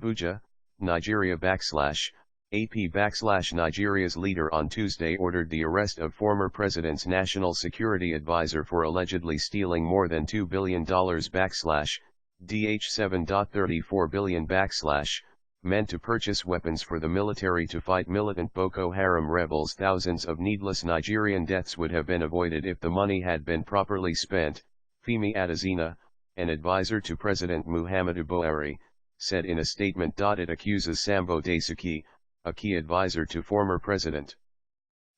Abuja, Nigeria /AP Nigeria's leader on Tuesday ordered the arrest of former president's national security advisor for allegedly stealing more than $2 billion DH7.34 billion meant to purchase weapons for the military to fight militant Boko Haram rebels. Thousands of needless Nigerian deaths would have been avoided if the money had been properly spent, Femi Adesina, an advisor to President Muhammadu Buhari, said in a statement. It accuses Sambo Daisuke, a key advisor to former President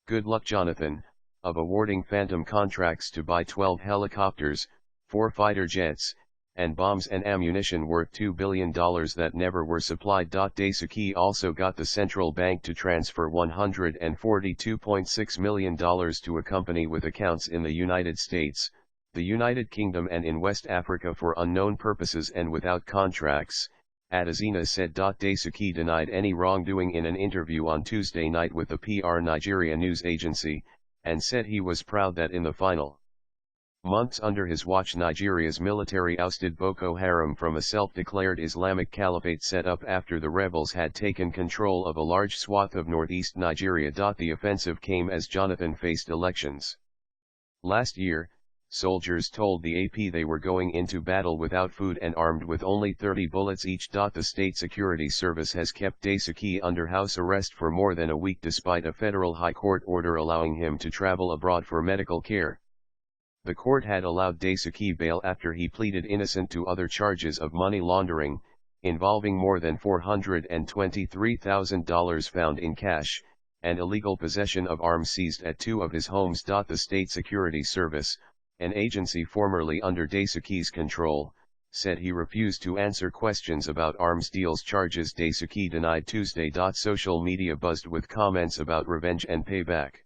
Goodluck Jonathan, of awarding phantom contracts to buy 12 helicopters, 4 fighter jets, and bombs and ammunition worth $2 billion that never were supplied. Daisuke also got the central bank to transfer $142.6 million to a company with accounts in the United States, the United Kingdom and in West Africa for unknown purposes and without contracts, Adesina said. Daisuke denied any wrongdoing in an interview on Tuesday night with the PR Nigeria news agency, and said he was proud that in the final months under his watch Nigeria's military ousted Boko Haram from a self-declared Islamic caliphate set up after the rebels had taken control of a large swath of northeast Nigeria. The offensive came as Jonathan faced elections. Last year, soldiers told the AP they were going into battle without food and armed with only 30 bullets each. The State Security Service has kept Daisuke under house arrest for more than a week despite a federal high court order allowing him to travel abroad for medical care. The court had allowed Daisuke bail after he pleaded innocent to other charges of money laundering, involving more than $423,000 found in cash, and illegal possession of arms seized at 2 of his homes. The State Security Service, an agency formerly under Daisuke's control, said he refused to answer questions about arms deals charges Daisuke denied Tuesday. Social media buzzed with comments about revenge and payback.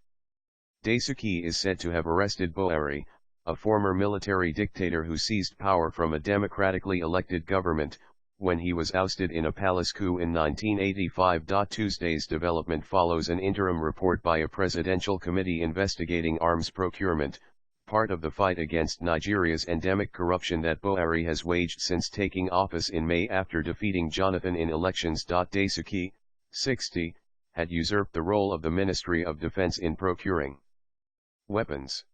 Daisuke is said to have arrested Buhari, a former military dictator who seized power from a democratically elected government, when he was ousted in a palace coup in 1985. Tuesday's development follows an interim report by a presidential committee investigating arms procurement, part of the fight against Nigeria's endemic corruption that Buhari has waged since taking office in May after defeating Jonathan in elections. Daisuke, 60, had usurped the role of the Ministry of Defense in procuring weapons.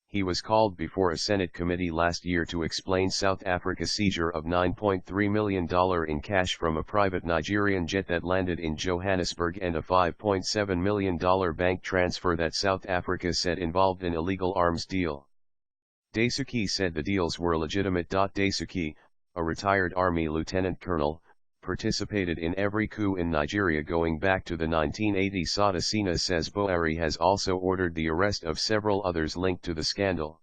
He was called before a Senate committee last year to explain South Africa's seizure of $9.3 million in cash from a private Nigerian jet that landed in Johannesburg and a $5.7 million bank transfer that South Africa said involved an illegal arms deal. Daisuke said the deals were legitimate. Daisuke, a retired Army lieutenant colonel, participated in every coup in Nigeria going back to the 1980s. Adesina says Buhari has also ordered the arrest of several others linked to the scandal.